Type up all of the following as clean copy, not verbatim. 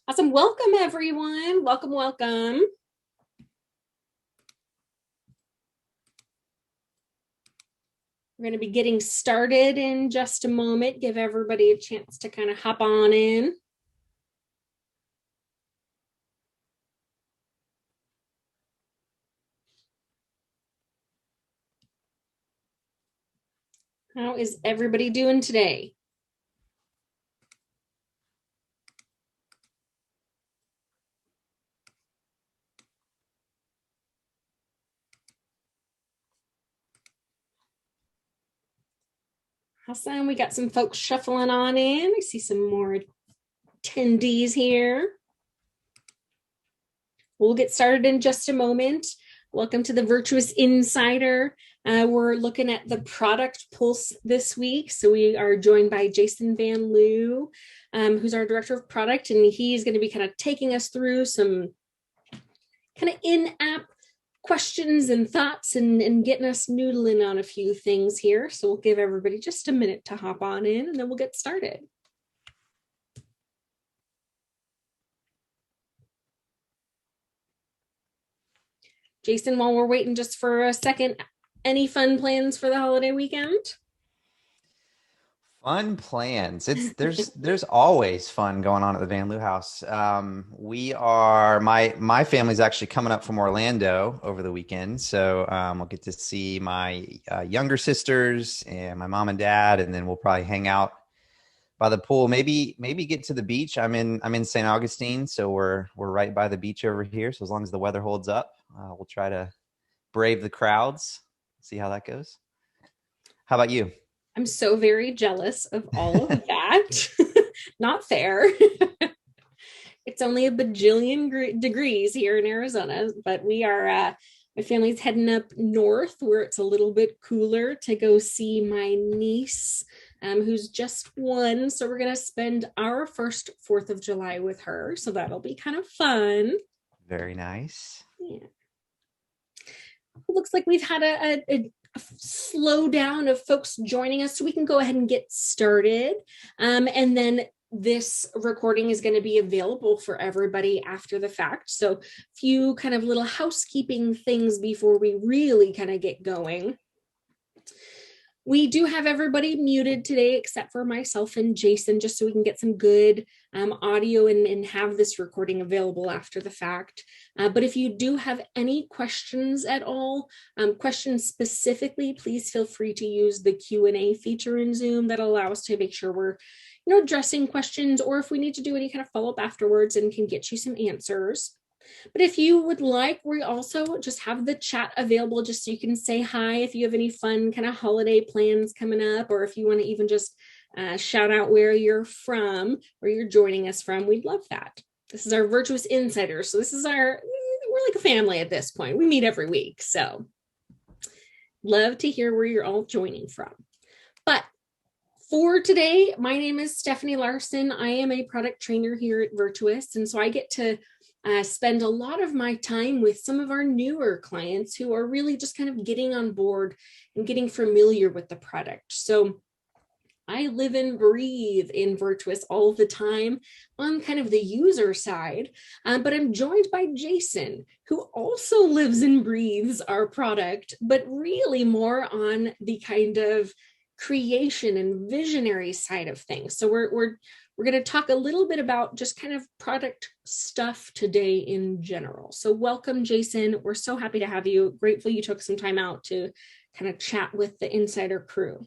Awesome. Welcome, everyone. Welcome, welcome. We're going to be getting started in just a moment. Give everybody a chance to kind of hop on in. How is everybody doing today? Awesome. We got some folks shuffling on in. I see some more attendees here. We'll get started in just a moment. Welcome to the Virtuous Insider. We're looking at the product pulse this week. So we are joined by Jason VanLue, who's our director of product, and he's going to be kind of taking us through some kind of in-app questions and thoughts and getting us noodling on a few things here. So we'll give everybody just a minute to hop on in and then we'll get started. Jason, while we're waiting just for a second, any fun plans for the holiday weekend? Fun plans. There's always fun going on at the VanLue house. We are my family's actually coming up from Orlando over the weekend, so I'll get to see my younger sisters and my mom and dad, and then we'll probably hang out by the pool. Maybe get to the beach. I'm in St. Augustine, so we're right by the beach over here. So as long as the weather holds up, we'll try to brave the crowds. See how that goes. How about you? I'm so very jealous of all of that. Not fair. It's only a bajillion degrees here in Arizona, but we are, my family's heading up north where it's a little bit cooler to go see my niece, who's just one. So we're going to spend our first 4th of July with her. So that'll be kind of fun. Very nice. Yeah. It looks like we've had a slow down of folks joining us, so we can go ahead and get started. And then this recording is going to be available for everybody after the fact. So a few kind of little housekeeping things before we really kind of get going. We do have everybody muted today except for myself and Jason, just so we can get some good audio and have this recording available after the fact. But if you do have any questions at all, questions specifically, please feel free to use the Q&A feature in Zoom that allows us to make sure we're addressing questions, or if we need to do any kind of follow-up afterwards and can get you some answers. But if you would like, we also just have the chat available just so you can say hi if you have any fun kind of holiday plans coming up, or if you want to even just shout out where you're from, where you're joining us from. We'd love that. This is our Virtuous Insider. So this is we're like a family at this point. We meet every week. So love to hear where you're all joining from. But for today, my name is Stephanie Larsen. I am a product trainer here at Virtuous. And so I get to spend a lot of my time with some of our newer clients who are really just kind of getting on board and getting familiar with the product. So I live and breathe in Virtuous all the time on kind of the user side, but I'm joined by Jason, who also lives and breathes our product, but really more on the kind of creation and visionary side of things. So we're going to talk a little bit about just kind of product stuff today in general. So welcome, Jason. We're so happy to have you. Grateful you took some time out to kind of chat with the Insider crew.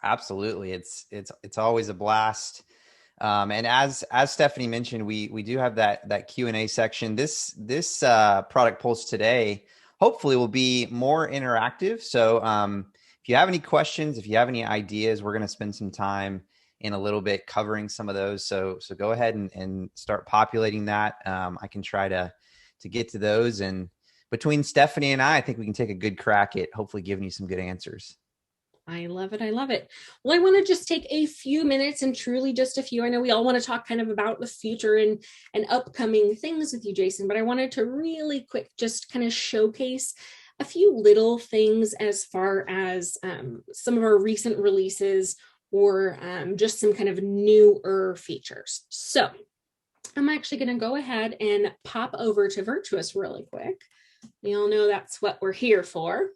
Absolutely. It's always a blast. And as Stephanie mentioned, we do have that Q&A section. This product pulse today hopefully will be more interactive. So if you have any questions, if you have any ideas, we're going to spend some time in a little bit covering some of those. So go ahead and start populating that. I can try to get to those. And between Stephanie and I think we can take a good crack at hopefully giving you some good answers. I love it. I love it. Well, I want to just take a few minutes, and truly just a few. I know we all want to talk kind of about the future and upcoming things with you, Jason, but I wanted to really quick just kind of showcase a few little things as far as some of our recent releases or just some kind of newer features. So I'm actually going to go ahead and pop over to Virtuous really quick. You all know that's what we're here for.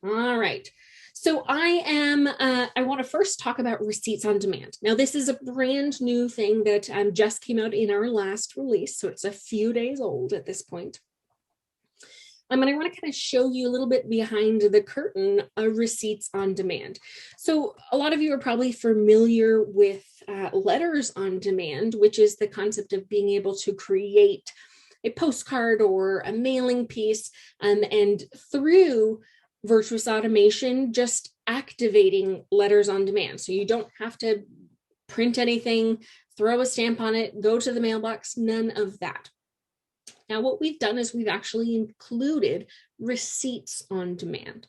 All right. So I want to first talk about receipts on demand. Now, this is a brand new thing that just came out in our last release. So it's a few days old at this point. And I want to kind of show you a little bit behind the curtain of receipts on demand. So a lot of you are probably familiar with letters on demand, which is the concept of being able to create a postcard or a mailing piece, and through Virtuous automation, just activating letters on demand. So you don't have to print anything, throw a stamp on it, go to the mailbox, none of that. Now, what we've done is we've actually included receipts on demand.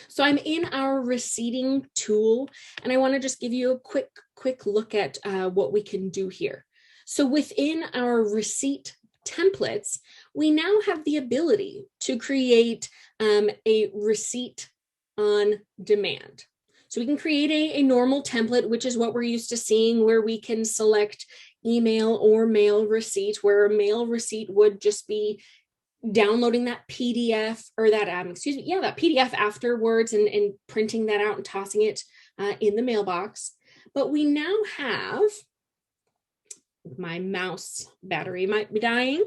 So I'm in our receipting tool, and I want to just give you a quick look at what we can do here. So within our receipt templates, we now have the ability to create a receipt on demand. So we can create a normal template, which is what we're used to seeing, where we can select email or mail receipt, where a mail receipt would just be downloading that PDF or that, that PDF afterwards and printing that out and tossing it in the mailbox. But we now have, my mouse battery might be dying,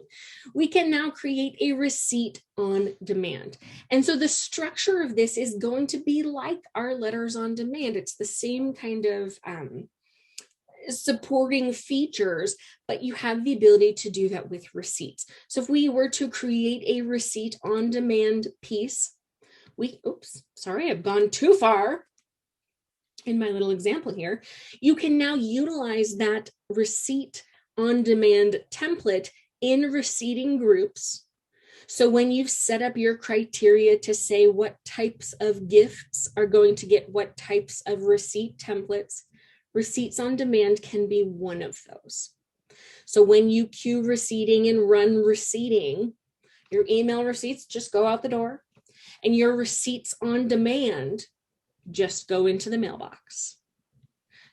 we can now create a receipt on demand. And so the structure of this is going to be like our letters on demand. It's the same kind of supporting features, but you have the ability to do that with receipts. So if we were to create a receipt on demand piece, I've gone too far in my little example here. You can now utilize that receipt on demand template in receipting groups. So when you've set up your criteria to say what types of gifts are going to get what types of receipt templates, receipts on demand can be one of those. So when you queue receipting and run receipting, your email receipts just go out the door, and your receipts on demand just go into the mailbox.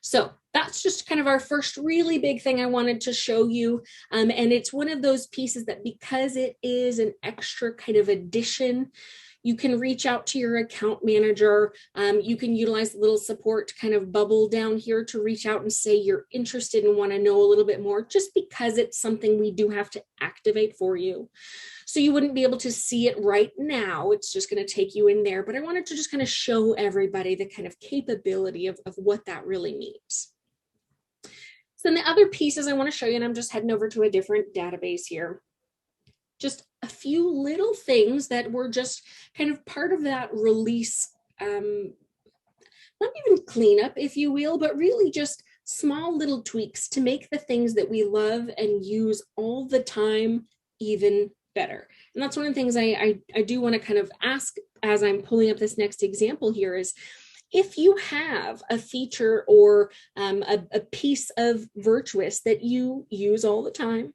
So that's just kind of our first really big thing I wanted to show you. And it's one of those pieces that, because it is an extra kind of addition, you can reach out to your account manager. You can utilize the little support kind of bubble down here to reach out and say you're interested and want to know a little bit more, just because it's something we do have to activate for you. So you wouldn't be able to see it right now. It's just going to take you in there. But I wanted to just kind of show everybody the kind of capability of what that really means. So then the other pieces I want to show you, and I'm just heading over to a different database here, just a few little things that were just kind of part of that release, not even cleanup, if you will, but really just small little tweaks to make the things that we love and use all the time even better. And that's one of the things I do want to kind of ask as I'm pulling up this next example here is, if you have a feature or a piece of Virtuous that you use all the time,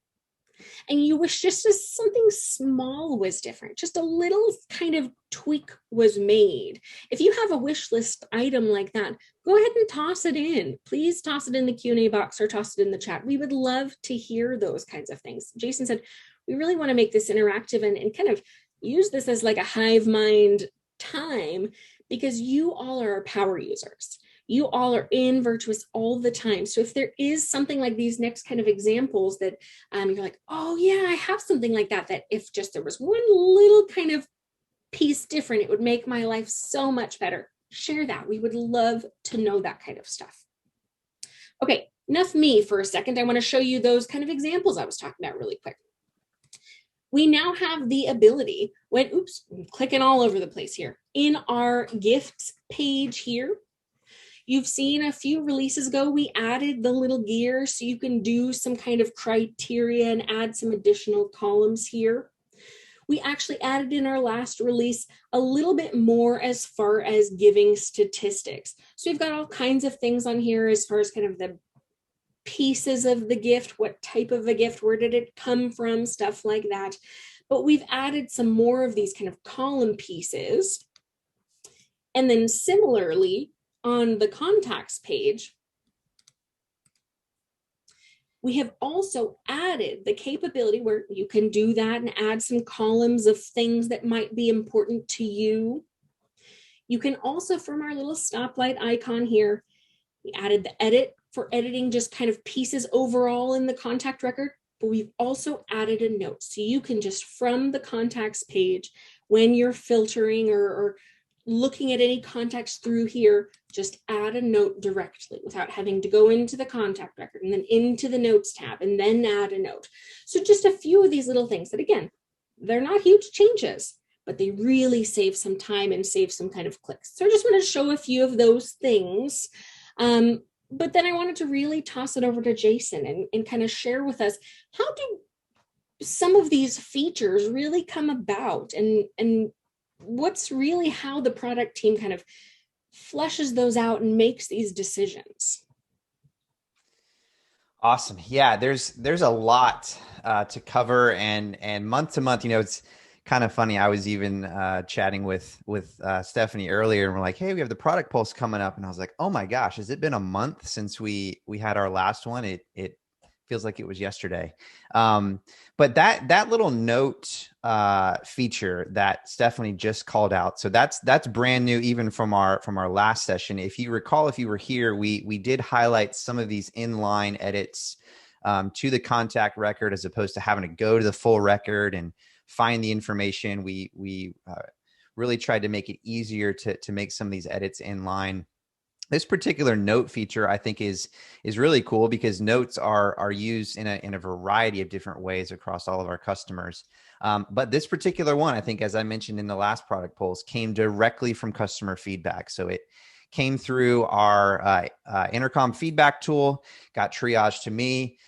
and you wish just something small was different, just a little kind of tweak was made. If you have a wish list item like that, go ahead and toss it in. Please toss it in the Q&A box or toss it in the chat. We would love to hear those kinds of things. Jason said, we really want to make this interactive and kind of use this as like a hive mind time, because you all are power users. You all are in Virtuous all the time. So if there is something like these next kind of examples that you're like, oh yeah, I have something like that, that if just there was one little kind of piece different, it would make my life so much better. Share that. We would love to know that kind of stuff. Okay, enough me for a second. I want to show you those kind of examples I was talking about really quick. We now have the ability, I'm clicking all over the place here, in our gifts page here. You've seen a few releases ago, we added the little gear so you can do some kind of criteria and add some additional columns here. We actually added in our last release a little bit more as far as giving statistics. So we've got all kinds of things on here as far as kind of the pieces of the gift, what type of a gift, where did it come from, stuff like that. But we've added some more of these kind of column pieces. And then similarly, on the contacts page, we have also added the capability where you can do that and add some columns of things that might be important to you. You can also, from our little stoplight icon here, we added the edit for editing just kind of pieces overall in the contact record, but we've also added a note. So you can just, from the contacts page, when you're filtering or looking at any contacts through here, just add a note directly without having to go into the contact record and then into the notes tab and then add a note. So just a few of these little things that, again, they're not huge changes, but they really save some time and save some kind of clicks. So I just want to show a few of those things. But then I wanted to really toss it over to Jason and kind of share with us, how do some of these features really come about, and what's really how the product team kind of fleshes those out and makes these decisions. Awesome. Yeah, there's a lot to cover, and month to month, it's kind of funny. I was even chatting with Stephanie earlier, and we're like, "Hey, we have the product pulse coming up," and I was like, "Oh my gosh, has it been a month since we had our last one?" It feels like it was yesterday. But that little note feature that Stephanie just called out, so that's brand new, even from our last session. If you recall, if you were here, we did highlight some of these inline edits to the contact record, as opposed to having to go to the full record and find the information. We really tried to make it easier to make some of these edits inline. This particular note feature, I think, is really cool, because notes are used in a variety of different ways across all of our customers. But this particular one, I think, as I mentioned in the last product polls, came directly from customer feedback. So it came through our intercom feedback tool, got triaged to me.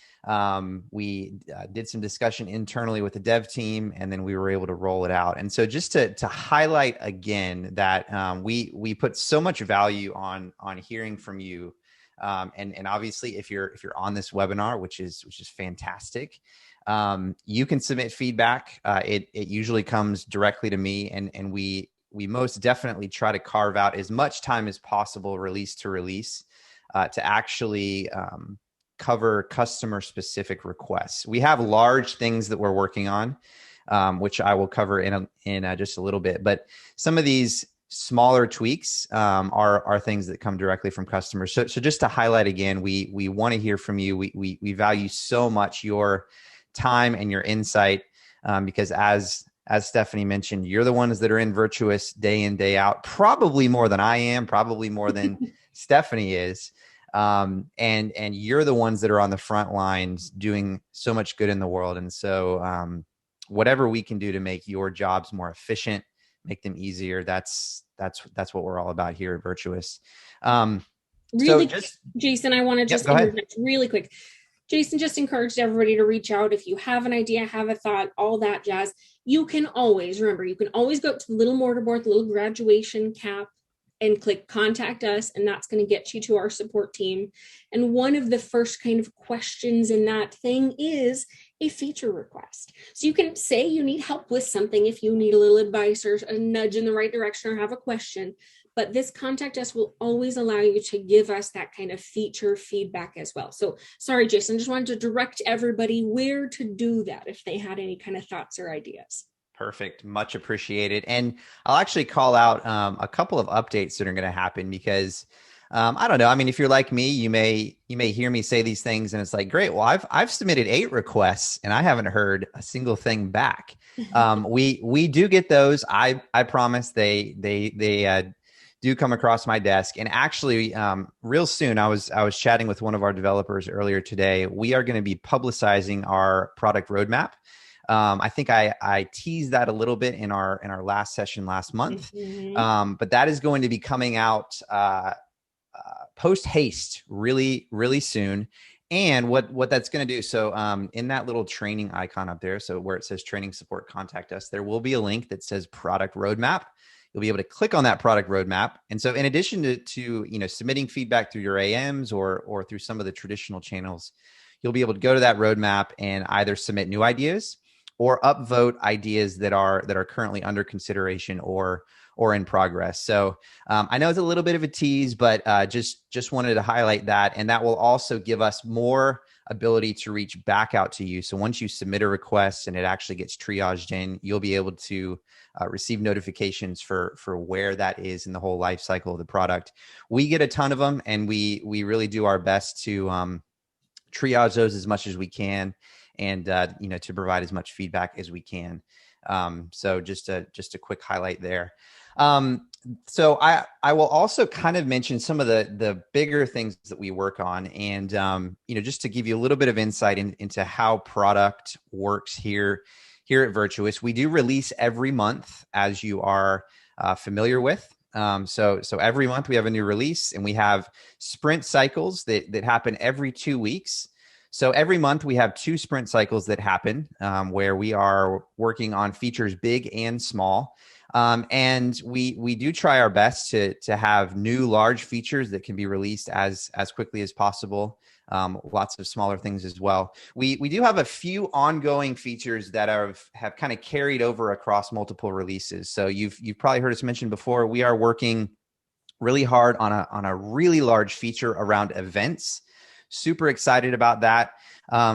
We did some discussion internally with the dev team, and then we were able to roll it out. And so just to highlight again that we put so much value on hearing from you. And obviously, if you're on this webinar, which is fantastic, you can submit feedback. It usually comes directly to me, and we most definitely try to carve out as much time as possible, release to release, to actually cover customer specific requests. We have large things that we're working on, which I will cover in just a little bit. But some of these smaller tweaks are things that come directly from customers. So just to highlight again, we want to hear from you. We value so much your time and your insight, because as Stephanie mentioned, you're the ones that are in Virtuous day in, day out, probably more than I am, probably more than Stephanie is. And you're the ones that are on the front lines doing so much good in the world. And so, whatever we can do to make your jobs more efficient, make them easier, that's what we're all about here at Virtuous. Really, so Jason, I want to just interject really quick. Jason just encouraged everybody to reach out. If you have an idea, have a thought, all that jazz, you can always go up to the little mortarboard, the little graduation cap, and click contact us, and that's going to get you to our support team. And one of the first kind of questions in that thing is a feature request. So you can say you need help with something if you need a little advice or a nudge in the right direction or have a question. But this contact us will always allow you to give us that kind of feature feedback as well. So sorry, Jason, just wanted to direct everybody where to do that if they had any kind of thoughts or ideas. Perfect. Much appreciated. And I'll actually call out a couple of updates that are going to happen, because I don't know. I mean, if you're like me, you may hear me say these things and it's like, great, well, I've submitted 8 requests and I haven't heard a single thing back. We do get those. I promise they do come across my desk. And actually, real soon, I was chatting with one of our developers earlier today. We are going to be publicizing our product roadmap. I think I teased that a little bit in our last session last month, but that is going to be coming out post haste really, really soon. And what that's going to do, so in that little training icon up there, so where it says training support, contact us, there will be a link that says product roadmap. You'll be able to click on that product roadmap. And so in addition to submitting feedback through your AMs or through some of the traditional channels, you'll be able to go to that roadmap and either submit new ideas or upvote ideas that are currently under consideration or or in progress. So I know it's a little bit of a tease, but just wanted to highlight that. And that will also give us more ability to reach back out to you. So once you submit a request and it actually gets triaged in, you'll be able to receive notifications for where that is in the whole life cycle of the product. We get a ton of them, and we really do our best to triage those as much as we can, and to provide as much feedback as we can. So just a quick highlight there. So I will also kind of mention some of the bigger things that we work on, and just to give you a little bit of insight into how product works here at Virtuous. We do release every month, as you are familiar with. So every month we have a new release, and we have sprint cycles that happen every 2 weeks. So every month we have 2 sprint cycles that happen where we are working on features big and small. And we do try our best to have new large features that can be released as quickly as possible. Lots of smaller things as well. We do have a few ongoing features that have kind of carried over across multiple releases. So you've probably heard us mention before, we are working really hard on a really large feature around events. Super excited about that.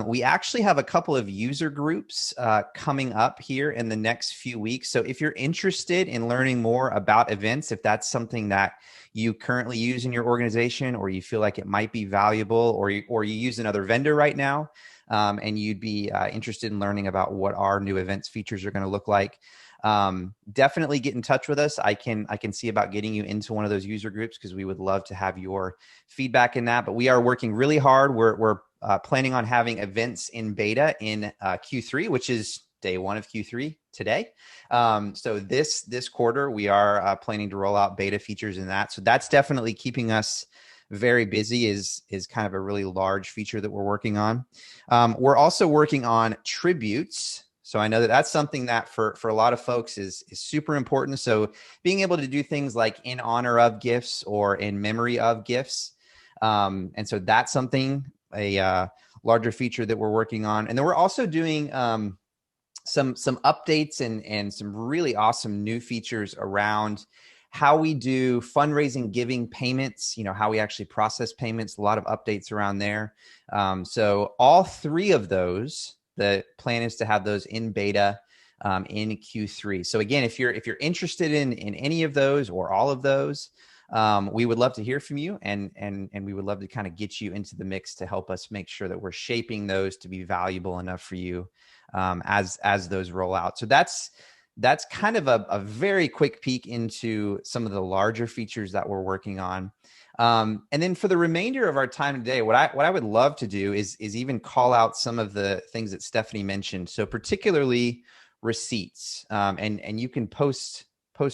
We actually have a couple of user groups coming up here in the next few weeks. So if you're interested in learning more about events, if that's something that you currently use in your organization, or you feel like it might be valuable, or you use another vendor right now, and you'd be interested in learning about what our new events features are going to look like, definitely get in touch with us. I can see about getting you into one of those user groups, because we would love to have your feedback in that. But we are working really hard. We're planning on having events in beta in Q3, which is day 1 of Q3 today. So this quarter, we are planning to roll out beta features in that. So that's definitely keeping us very busy, is kind of a really large feature that we're working on. We're also working on tributes. So I know that that's something that for a lot of folks is super important. So being able to do things like in honor of gifts or in memory of gifts. And so that's something, a larger feature that we're working on. And then we're also doing some updates and some really awesome new features around how we do fundraising, giving, payments, how we actually process payments, a lot of updates around there. So all 3 of those, the plan is to have those in beta in Q3. So again, if you're interested in any of those or all of those, we would love to hear from you, and we would love to kind of get you into the mix to help us make sure that we're shaping those to be valuable enough for you as those roll out. So that's kind of a very quick peek into some of the larger features that we're working on. And then for the remainder of our time today, what I would love to do is even call out some of the things that Stephanie mentioned. So particularly receipts, and you can post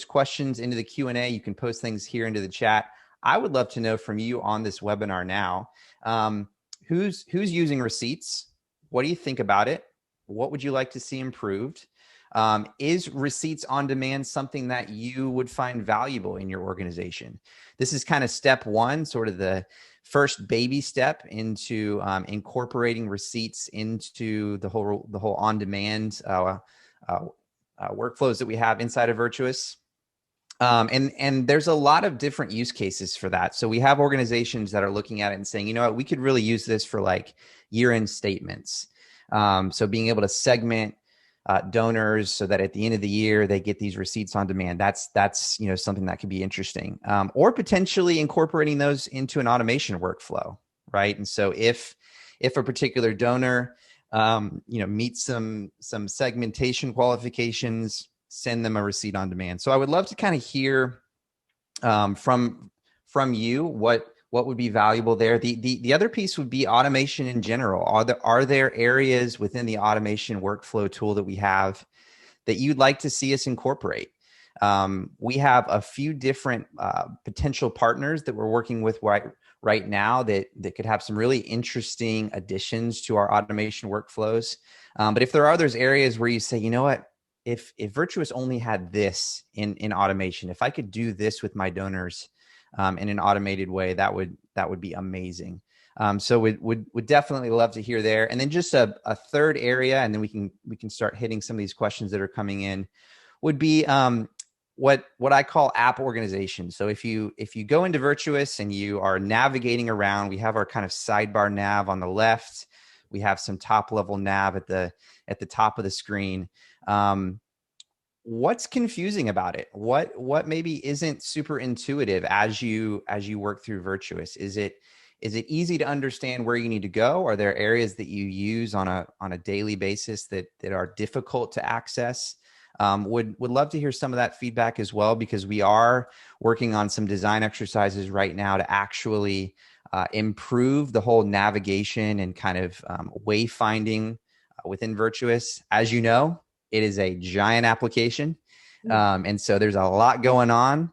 questions into the Q&A. You can post things here into the chat. I would love to know from you on this webinar now, who's using receipts? What do you think about it? What would you like to see improved? Is receipts on demand something that you would find valuable in your organization? This is kind of step 1, sort of the first baby step into incorporating receipts into the whole on demand workflows that we have inside of Virtuous. And there's a lot of different use cases for that. So we have organizations that are looking at it and saying, you know what, we could really use this for like year-end statements. So being able to segment donors so that at the end of the year they get these receipts on demand. That's something that could be interesting. Or potentially incorporating those into an automation workflow, right? And so if a particular donor meets some segmentation qualifications, send them a receipt on demand. So I would love to kind of hear from you what would be valuable there. The other piece would be automation in general. Are there areas within the automation workflow tool that we have that you'd like to see us incorporate? We have a few different potential partners that we're working with right now that could have some really interesting additions to our automation workflows. But if there are those areas where you say, you know what, if Virtuous only had this in automation, if I could do this with my donors in an automated way, that would be amazing. So would definitely love to hear there. And then just a third area, and then we can start hitting some of these questions that are coming in, would be what I call app organization. So if you go into Virtuous and you are navigating around, we have our kind of sidebar nav on the left. We have some top level nav at the top of the screen. What's confusing about it? What maybe isn't super intuitive as you work through Virtuous? Is it easy to understand where you need to go? Are there areas that you use on a daily basis that are difficult to access? Would love to hear some of that feedback as well, because we are working on some design exercises right now to actually improve the whole navigation and kind of wayfinding within Virtuous. As you know, it is a giant application, and so there's a lot going on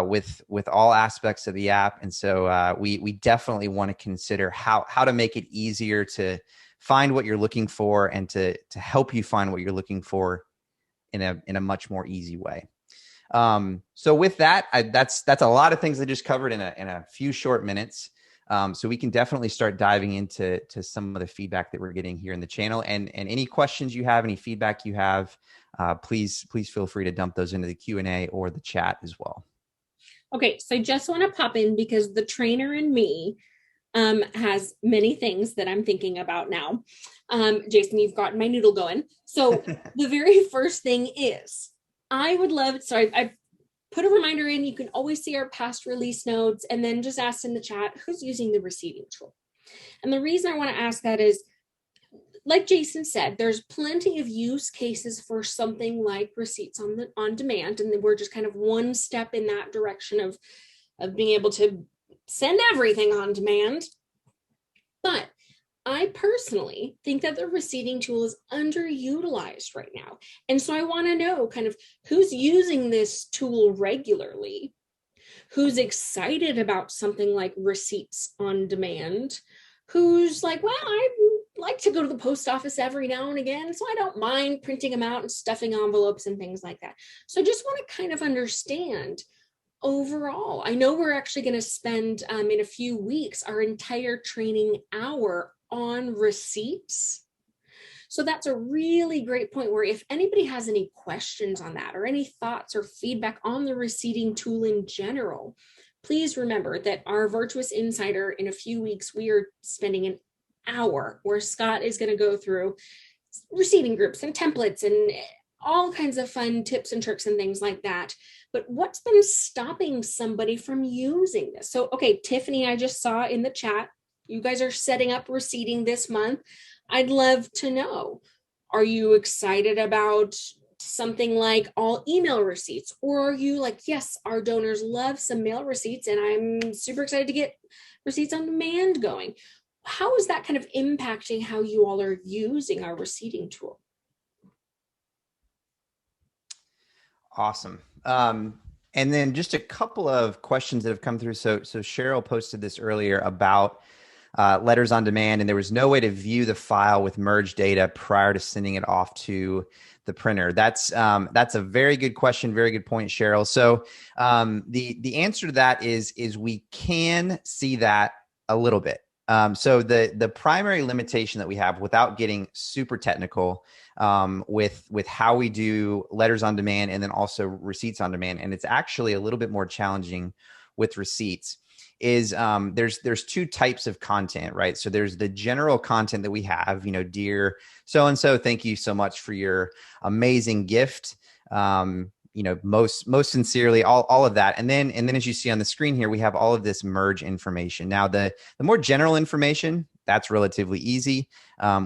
with all aspects of the app. And so we definitely want to consider how to make it easier to find what you're looking for and to help you find what you're looking for in a much more easy way. So with that, that's a lot of things I just covered in a few short minutes. So we can definitely start diving into some of the feedback that we're getting here in the channel, and any questions you have, any feedback you have, please feel free to dump those into the Q&A or the chat as well. Okay, so I just want to pop in because the trainer in me has many things that I'm thinking about now. Jason, you've gotten my noodle going. So the very first thing is, I would love, so I put a reminder in, you can always see our past release notes, and then just ask in the chat, who's using the receiving tool? And the reason I want to ask that is, like Jason said, there's plenty of use cases for something like receipts on demand, and we're just kind of one step in that direction of being able to send everything on demand. But I personally think that the receiving tool is underutilized right now. And so I want to know kind of who's using this tool regularly, who's excited about something like receipts on demand, who's like, well, I like to go to the post office every now and again, so I don't mind printing them out and stuffing envelopes and things like that. So I just want to kind of understand overall. I know we're actually going to spend in a few weeks our entire training hour on receipts. So that's a really great point where if anybody has any questions on that or any thoughts or feedback on the receipting tool in general, please remember that our Virtuous Insider, in a few weeks, we are spending an hour where Scott is going to go through receiving groups and templates and all kinds of fun tips and tricks and things like that. But what's been stopping somebody from using this? So, okay, Tiffany, I just saw in the chat, you guys are setting up receipting this month. I'd love to know, are you excited about something like all email receipts? Or are you like, yes, our donors love some mail receipts and I'm super excited to get receipts on demand going? How is that kind of impacting how you all are using our receipting tool? Awesome. And then just a couple of questions that have come through. So Cheryl posted this earlier about letters on demand, and there was no way to view the file with merged data prior to sending it off to the printer. That's a very good question. Very good point, Cheryl. So the answer to that is we can see that a little bit. So the primary limitation that we have, without getting super technical, with how we do letters on demand and then also receipts on demand, and it's actually a little bit more challenging with receipts, is there's two types of content, right? So there's the general content that we have, dear so-and-so, thank you so much for your amazing gift. Most sincerely, all of that. And then as you see on the screen here, we have all of this merge information. Now, the more general information, that's relatively easy.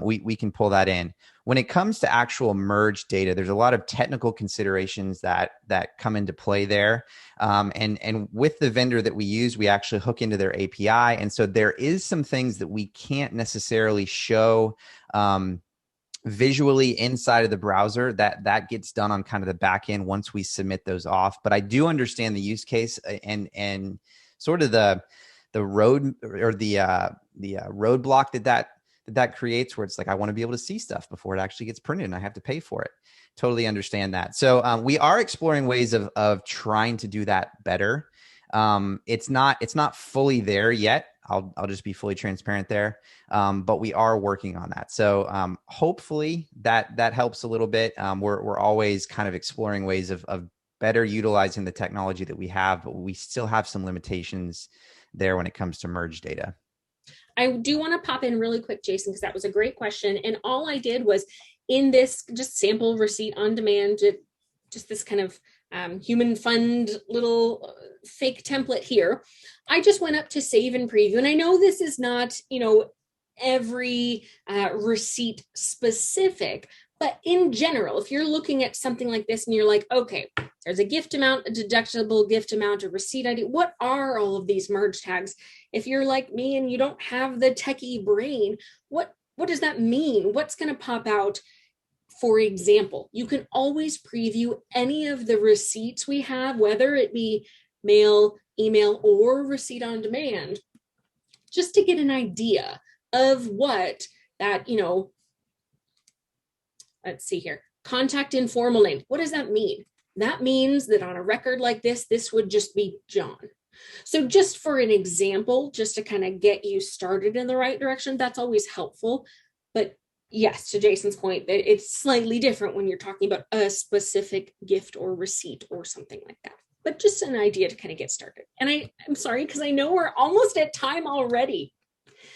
We can pull that in. When it comes to actual merge data, there's a lot of technical considerations that come into play there. And with the vendor that we use, we actually hook into their API. And so there is some things that we can't necessarily show visually inside of the browser. That gets done on kind of the back end once we submit those off. But I do understand the use case and sort of the road or the roadblock that creates, where it's like, I want to be able to see stuff before it actually gets printed and I have to pay for it. Totally understand that. So we are exploring ways of trying to do that better. It's not fully there yet. I'll just be fully transparent there. But we are working on that. So hopefully that helps a little bit. We're always kind of exploring ways of better utilizing the technology that we have, but we still have some limitations there when it comes to merge data. I do want to pop in really quick, Jason, because that was a great question. And all I did was in this just sample receipt on demand, just this kind of human fund little fake template here. I just went up to save and preview. And I know this is not, every receipt specific, but in general, if you're looking at something like this and you're like, okay, there's a gift amount, a deductible gift amount, a receipt ID. What are all of these merge tags? If you're like me and you don't have the techie brain, what does that mean? What's going to pop out? For example, you can always preview any of the receipts we have, whether it be mail, email, or receipt on demand, just to get an idea of what that, let's see here, contact informal name. What does that mean? That means that on a record like this would just be John. So just for an example, just to kind of get you started in the right direction, that's always helpful. But yes, to Jason's point, it's slightly different when you're talking about a specific gift or receipt or something like that. But just an idea to kind of get started. And I'm sorry, because I know we're almost at time already.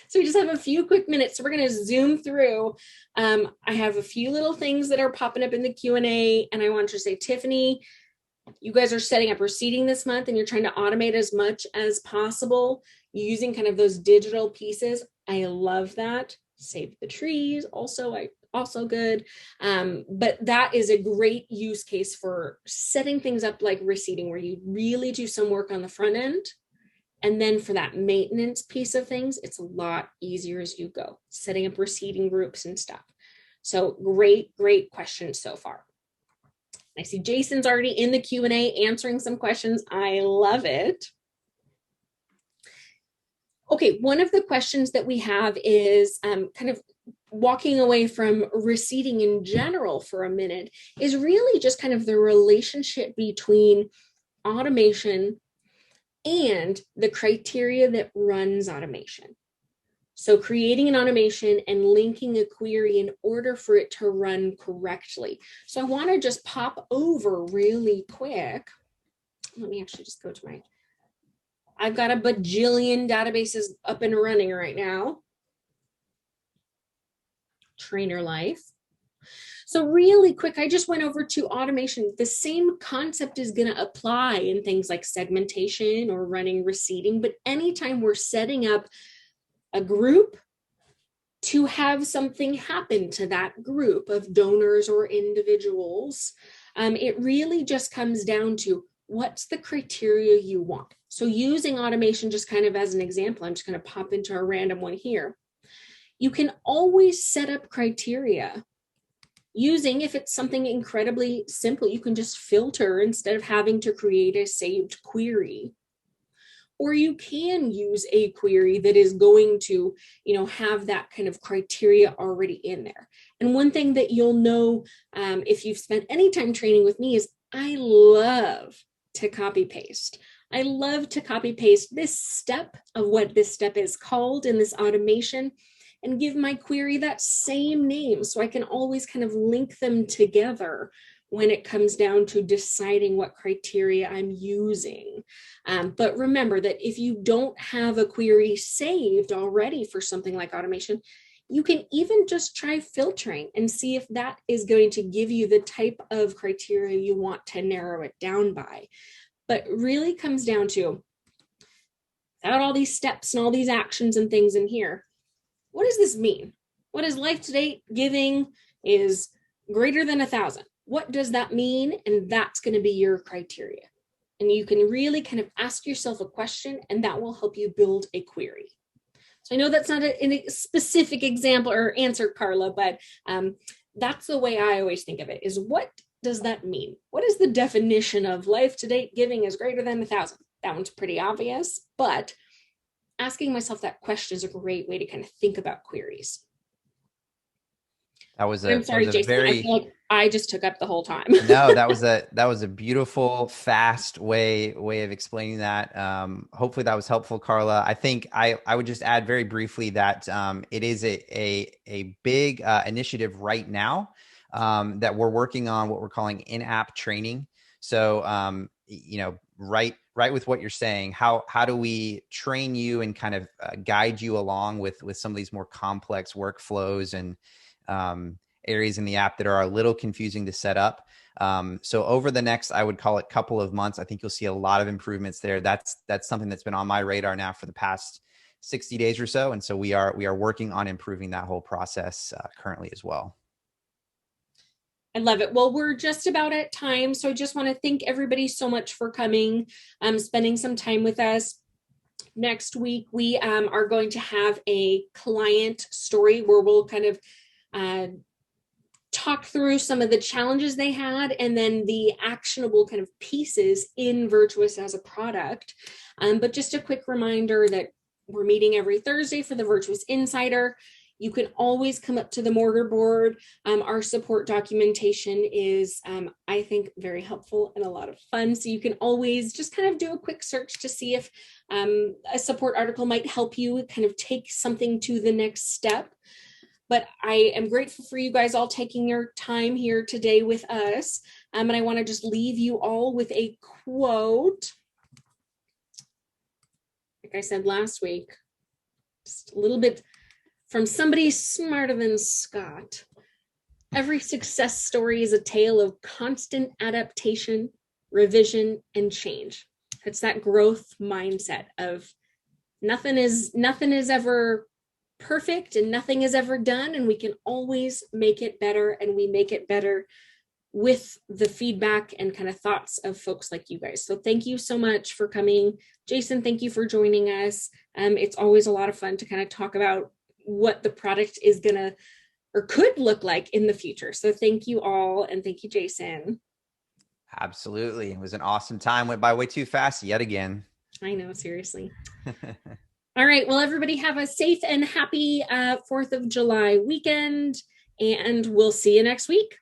So we just have a few quick minutes. So we're going to zoom through. I have a few little things that are popping up in the Q&A. And I want to say, Tiffany, you guys are setting up receipting this month and you're trying to automate as much as possible using kind of those digital pieces. I love that. Save the trees. Also good. But that is a great use case for setting things up like receipting, where you really do some work on the front end. And then for that maintenance piece of things, it's a lot easier as you go, setting up receipting groups and stuff. So great questions so far. I see Jason's already in the Q&A answering some questions. I love it. Okay, one of the questions that we have is kind of walking away from receipting in general for a minute, is really just kind of the relationship between automation and the criteria that runs automation. So creating an automation and linking a query in order for it to run correctly. So I want to just pop over really quick. Let me actually just go to I've got a bajillion databases up and running right now. Trainer Life. So really quick, I just went over to automation. The same concept is going to apply in things like segmentation or running receipting, but anytime we're setting up a group to have something happen to that group of donors or individuals, it really just comes down to what's the criteria you want. So using automation just kind of as an example, I'm just going to pop into a random one here. You can always set up criteria using, if it's something incredibly simple, you can just filter instead of having to create a saved query. Or you can use a query that is going to, have that kind of criteria already in there. And one thing that you'll know if you've spent any time training with me is I love to copy paste. I love to copy paste this step of what this step is called in this automation and give my query that same name so I can always kind of link them together when it comes down to deciding what criteria I'm using. But remember that if you don't have a query saved already for something like automation, you can even just try filtering and see if that is going to give you the type of criteria you want to narrow it down by. But really comes down to, without all these steps and all these actions and things in here, what does this mean? What is life to date giving is greater than 1,000? What does that mean? And that's going to be your criteria. And you can really kind of ask yourself a question, and that will help you build a query. So I know that's not a specific example or answer, Carla, but that's the way I always think of it, is what does that mean? What is the definition of life to date giving is greater than 1,000? That one's pretty obvious, but asking myself that question is a great way to kind of think about queries. I'm sorry, Jason. I feel like I just took up the whole time. No, that was a beautiful, fast way of explaining that. Hopefully that was helpful, Carla. I think I would just add very briefly that it is a big initiative right now that we're working on, what we're calling in-app training. So, right with what you're saying, how do we train you and kind of guide you along with some of these more complex workflows and areas in the app that are a little confusing to set up? So over the next, I would call it couple of months, I think you'll see a lot of improvements there. That's something that's been on my radar now for the past 60 days or so. And so we are working on improving that whole process currently as well. I love it. Well, we're just about at time. So I just want to thank everybody so much for coming, spending some time with us. Next week, we are going to have a client story where we'll kind of talk through some of the challenges they had and then the actionable kind of pieces in Virtuous as a product. But just a quick reminder that we're meeting every Thursday for the Virtuous Insider. You can always come up to the mortar board. Our support documentation is, I think, very helpful and a lot of fun. So you can always just kind of do a quick search to see if a support article might help you kind of take something to the next step. But I am grateful for you guys all taking your time here today with us. And I want to just leave you all with a quote. Like I said last week, just a little bit from somebody smarter than Scott. Every success story is a tale of constant adaptation, revision, and change. It's that growth mindset of nothing is ever perfect and nothing is ever done, and we can always make it better, and we make it better with the feedback and kind of thoughts of folks like you guys. So thank you so much for coming. Jason, thank you for joining us. It's always a lot of fun to kind of talk about what the product is gonna or could look like in the future. So thank you all, and thank you, Jason. Absolutely. It was an awesome time. Went by way too fast yet again. I know, seriously. All right. Well, everybody have a safe and happy 4th of July weekend, and we'll see you next week.